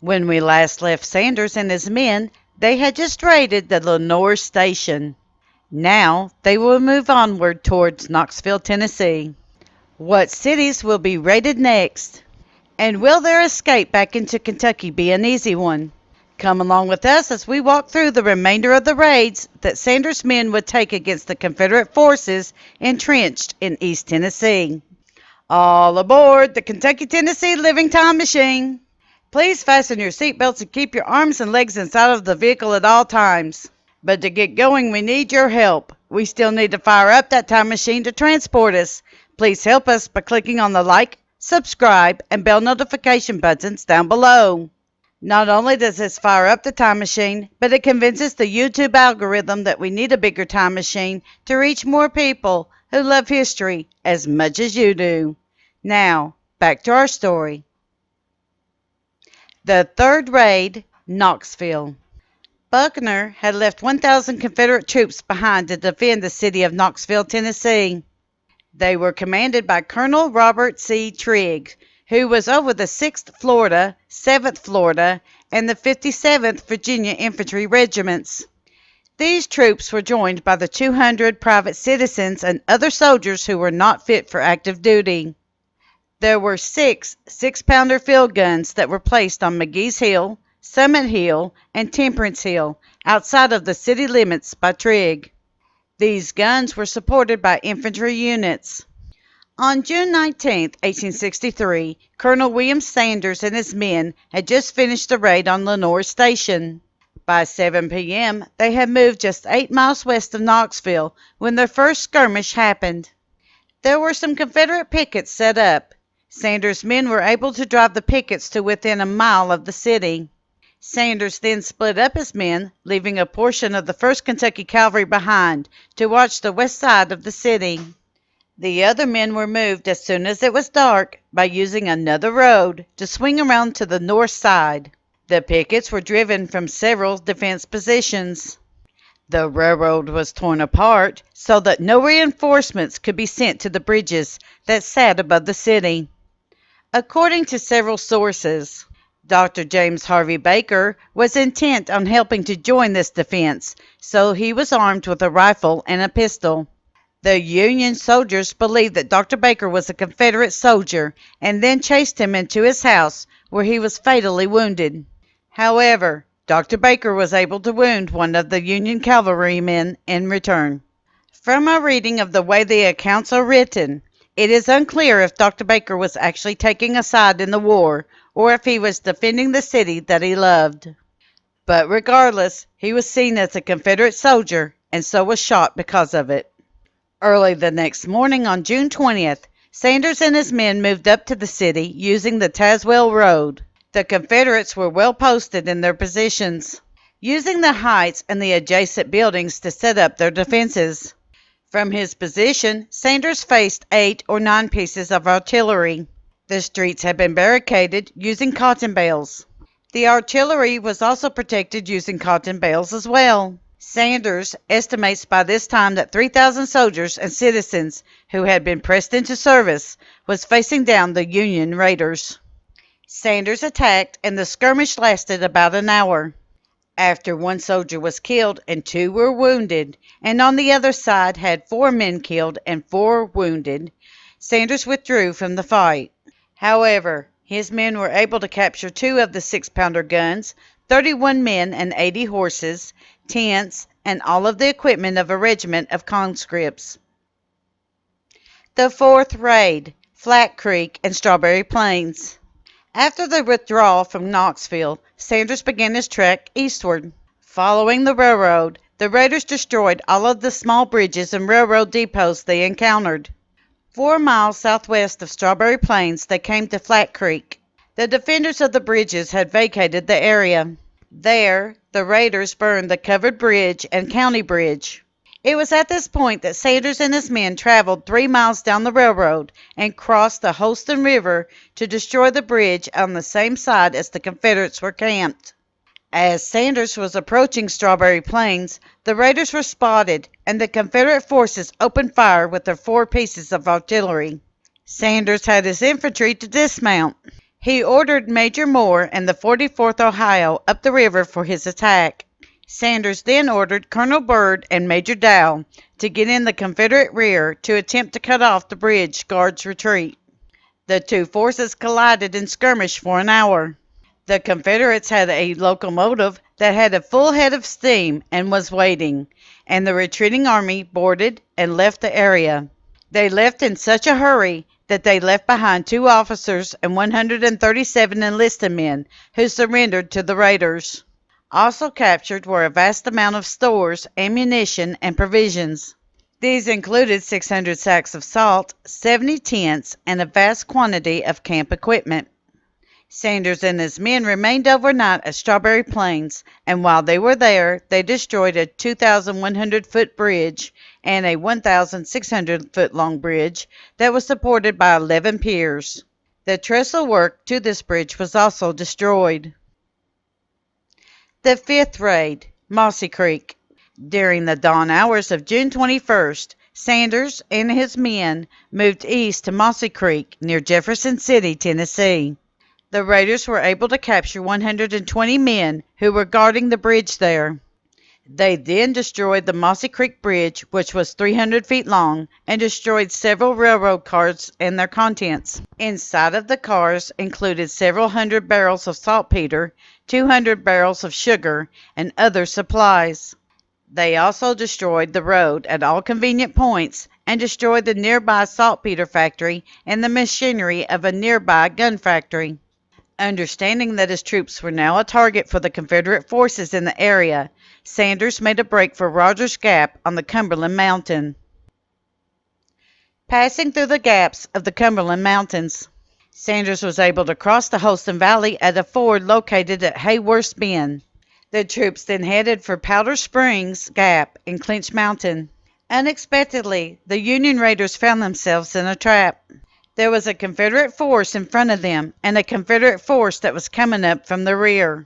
When we last left Sanders and his men, they had just raided the Lenoir station. Now they will move onward towards Knoxville, Tennessee. What cities will be raided next? And will their escape back into Kentucky be an easy one? Come along with us as we walk through the remainder of the raids that Sanders' men would take against the Confederate forces entrenched in East Tennessee. All aboard the Kentucky-Tennessee Living Time Machine. Please fasten your seatbelts and keep your arms and legs inside of the vehicle at all times. But to get going, we need your help. We still need to fire up that time machine to transport us. Please help us by clicking on the like, subscribe, and bell notification buttons down below. Not only does this fire up the time machine, but it convinces the YouTube algorithm that we need a bigger time machine to reach more people who love history as much as you do. Now, back to our story. The third raid, Knoxville. Buckner had left 1,000 Confederate troops behind to defend the city of Knoxville, Tennessee. They were commanded by Colonel Robert C. Trigg, who was over the 6th Florida, 7th Florida, and the 57th Virginia Infantry Regiments. These troops were joined by the 200 private citizens and other soldiers who were not fit for active duty. There were 6 6-pounder field guns that were placed on McGee's Hill, Summit Hill, and Temperance Hill, outside of the city limits by Trigg. These guns were supported by infantry units. On June 19, 1863, Colonel William Sanders and his men had just finished the raid on Lenoir Station. By 7 p.m., they had moved just 8 miles west of Knoxville when their first skirmish happened. There were some Confederate pickets set up. Sanders' men were able to drive the pickets to within a mile of the city. Sanders then split up his men, leaving a portion of the 1st Kentucky Cavalry behind to watch the west side of the city. The other men were moved as soon as it was dark by using another road to swing around to the north side. The pickets were driven from several defense positions. The railroad was torn apart so that no reinforcements could be sent to the bridges that sat above the city. According to several sources, Dr. James Harvey Baker was intent on helping to join this defense, so he was armed with a rifle and a pistol. The Union soldiers believed that Dr. Baker was a Confederate soldier and then chased him into his house, where he was fatally wounded. However, Dr. Baker was able to wound one of the Union cavalrymen in return. From our reading of the way the accounts are written, it is unclear if Dr. Baker was actually taking a side in the war or if he was defending the city that he loved. But regardless, he was seen as a Confederate soldier and so was shot because of it. Early the next morning on June 20th, Sanders and his men moved up to the city using the Tazewell Road. The Confederates were well posted in their positions, using the heights and the adjacent buildings to set up their defenses. From his position, Sanders faced 8 or 9 pieces of artillery. The streets had been barricaded using cotton bales. The artillery was also protected using cotton bales as well. Sanders estimates by this time that 3,000 soldiers and citizens who had been pressed into service was facing down the Union raiders. Sanders attacked and the skirmish lasted about an hour. After 1 soldier was killed and 2 were wounded, and on the other side had 4 men killed and 4 wounded, Sanders withdrew from the fight. However, his men were able to capture 2 of the 6-pounder guns, 31 men and 80 horses, tents, and all of the equipment of a regiment of conscripts. The 4th raid, Flat Creek and Strawberry Plains. After the withdrawal from Knoxville, Sanders began his trek eastward. Following the railroad, the raiders destroyed all of the small bridges and railroad depots they encountered. 4 miles southwest of Strawberry Plains, they came to Flat Creek. The defenders of the bridges had vacated the area. There, the raiders burned the covered bridge and county bridge. It was at this point that Sanders and his men traveled 3 miles down the railroad and crossed the Holston River to destroy the bridge on the same side as the Confederates were camped. As Sanders was approaching Strawberry Plains, the raiders were spotted, and the Confederate forces opened fire with their 4 pieces of artillery. Sanders had his infantry to dismount. He ordered Major Moore and the 44th Ohio up the river for his attack. Sanders then ordered Colonel Byrd and Major Dow to get in the Confederate rear to attempt to cut off the bridge guard's retreat. The two forces collided and skirmished for an hour. The Confederates had a locomotive that had a full head of steam and was waiting, and the retreating army boarded and left the area. They left in such a hurry that they left behind 2 officers and 137 enlisted men who surrendered to the raiders. Also captured were a vast amount of stores, ammunition, and provisions. These included 600 sacks of salt, 70 tents, and a vast quantity of camp equipment. Sanders and his men remained overnight at Strawberry Plains, and while they were there, they destroyed a 2,100-foot bridge and a 1,600-foot long bridge that was supported by 11 piers. The trestle work to this bridge was also destroyed. The 5th Raid, Mossy Creek. During the dawn hours of June 21st, Sanders and his men moved east to Mossy Creek near Jefferson City, Tennessee. The raiders were able to capture 120 men who were guarding the bridge there. They then destroyed the Mossy Creek Bridge, which was 300 feet long, and destroyed several railroad cars and their contents. Inside of the cars included several hundred barrels of saltpeter, 200 barrels of sugar, and other supplies. They also destroyed the road at all convenient points and destroyed the nearby saltpeter factory and the machinery of a nearby gun factory. Understanding that his troops were now a target for the Confederate forces in the area, Sanders made a break for Rogers Gap on the Cumberland Mountain. Passing through the gaps of the Cumberland Mountains, Sanders was able to cross the Holston Valley at a ford located at Hayworth's Bend. The troops then headed for Powder Springs Gap in Clinch Mountain. Unexpectedly, the Union raiders found themselves in a trap. There was a Confederate force in front of them and a Confederate force that was coming up from the rear.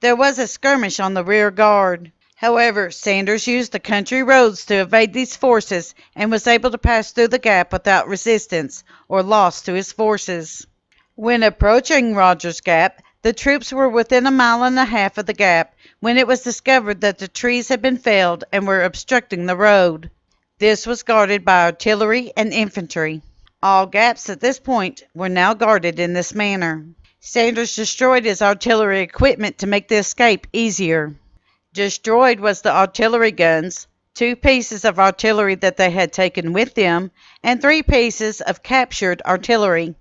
There was a skirmish on the rear guard. However, Sanders used the country roads to evade these forces and was able to pass through the gap without resistance or loss to his forces. When approaching Rogers Gap, the troops were within a mile and a half of the gap when it was discovered that the trees had been felled and were obstructing the road. This was guarded by artillery and infantry. All gaps at this point were now guarded in this manner. Sanders destroyed his artillery equipment to make the escape easier. Destroyed was the artillery guns, 2 pieces of artillery that they had taken with them, and 3 pieces of captured artillery,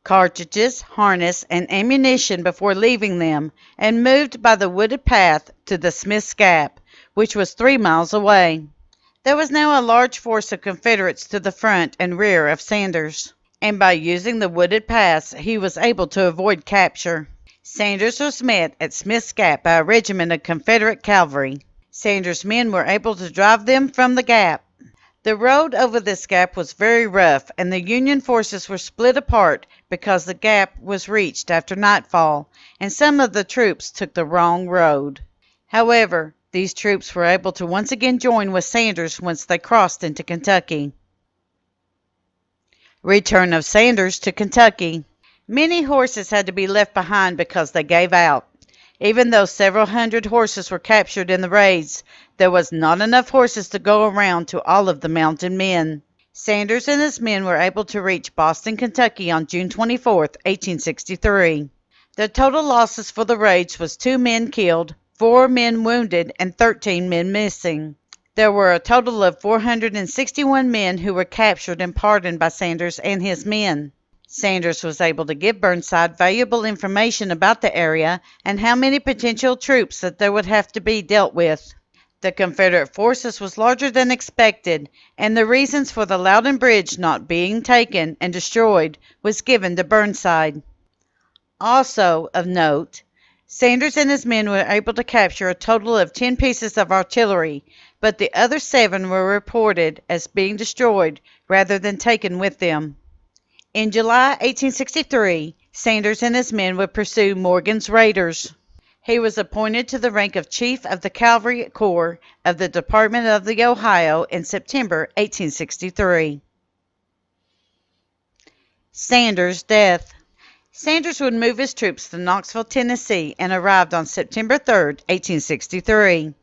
cartridges, harness, and ammunition before leaving them, and moved by the wooded path to the Smith's Gap, which was 3 miles away. There was now a large force of Confederates to the front and rear of Sanders, and by using the wooded paths he was able to avoid capture. Sanders was met at Smith's Gap by a regiment of Confederate cavalry. Sanders' men were able to drive them from the gap. The road over this gap was very rough, and the Union forces were split apart because the gap was reached after nightfall, and some of the troops took the wrong road. However, these troops were able to once again join with Sanders once they crossed into Kentucky. Return of Sanders to Kentucky. Many horses had to be left behind because they gave out. Even though several hundred horses were captured in the raids, there was not enough horses to go around to all of the mounted men. Sanders and his men were able to reach Boston, Kentucky on June 24, 1863. The total losses for the raids was 2 men killed, 4 men wounded, and 13 men missing. There were a total of 461 men who were captured and pardoned by Sanders and his men. Sanders was able to give Burnside valuable information about the area and how many potential troops that there would have to be dealt with. The Confederate forces was larger than expected, and the reasons for the Loudon Bridge not being taken and destroyed was given to Burnside. Also of note, Sanders and his men were able to capture a total of 10 pieces of artillery, but the other 7 were reported as being destroyed rather than taken with them. In July 1863, Sanders and his men would pursue Morgan's raiders. He was appointed to the rank of Chief of the Cavalry Corps of the Department of the Ohio in September 1863. Sanders' death. Sanders would move his troops to Knoxville, Tennessee, and arrived on September 3, 1863.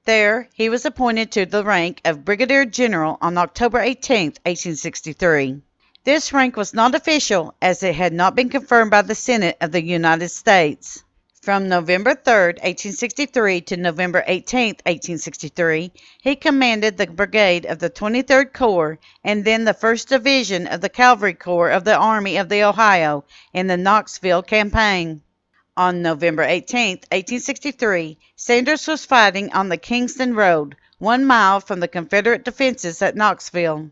There, he was appointed to the rank of Brigadier General on October 18, 1863. This rank was not official, as it had not been confirmed by the Senate of the United States. From November 3, 1863 to November 18, 1863, he commanded the brigade of the 23rd Corps and then the 1st Division of the Cavalry Corps of the Army of the Ohio in the Knoxville campaign. On November 18, 1863, Sanders was fighting on the Kingston Road, 1 mile from the Confederate defenses at Knoxville,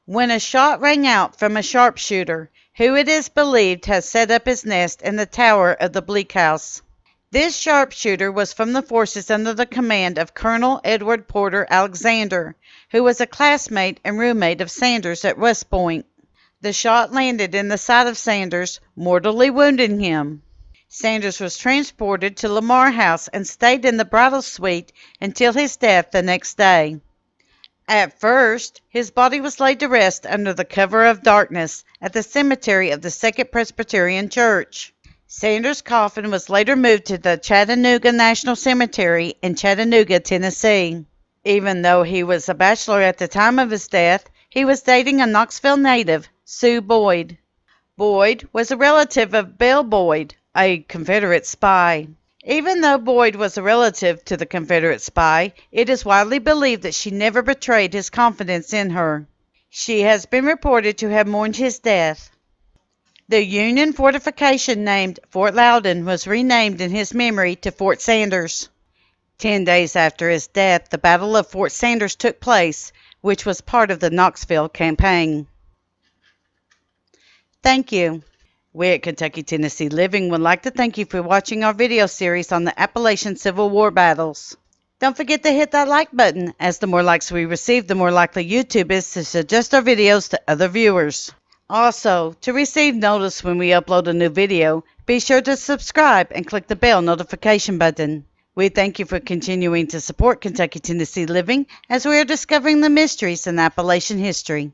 when a shot rang out from a sharpshooter, who it is believed has set up his nest in the tower of the Bleak House. This sharpshooter was from the forces under the command of Colonel Edward Porter Alexander, who was a classmate and roommate of Sanders at West Point. The shot landed in the side of Sanders, mortally wounding him. Sanders was transported to Lenoir House and stayed in the bridal suite until his death the next day. At first, his body was laid to rest under the cover of darkness at the cemetery of the Second Presbyterian Church. Sanders' coffin was later moved to the Chattanooga National Cemetery in Chattanooga, Tennessee. Even though he was a bachelor at the time of his death, he was dating a Knoxville native, Sue Boyd. Boyd was a relative of Belle Boyd, a Confederate spy. Even though Boyd was a relative to the Confederate spy, it is widely believed that she never betrayed his confidence in her. She has been reported to have mourned his death. The Union fortification named Fort Loudon was renamed in his memory to Fort Sanders. 10 days after his death, the Battle of Fort Sanders took place, which was part of the Knoxville campaign. Thank you. We at Kentucky Tennessee Living would like to thank you for watching our video series on the Appalachian Civil War battles. Don't forget to hit that like button, as the more likes we receive, the more likely YouTube is to suggest our videos to other viewers. Also, to receive notice when we upload a new video, be sure to subscribe and click the bell notification button. We thank you for continuing to support Kentucky Tennessee Living as we are discovering the mysteries in Appalachian history.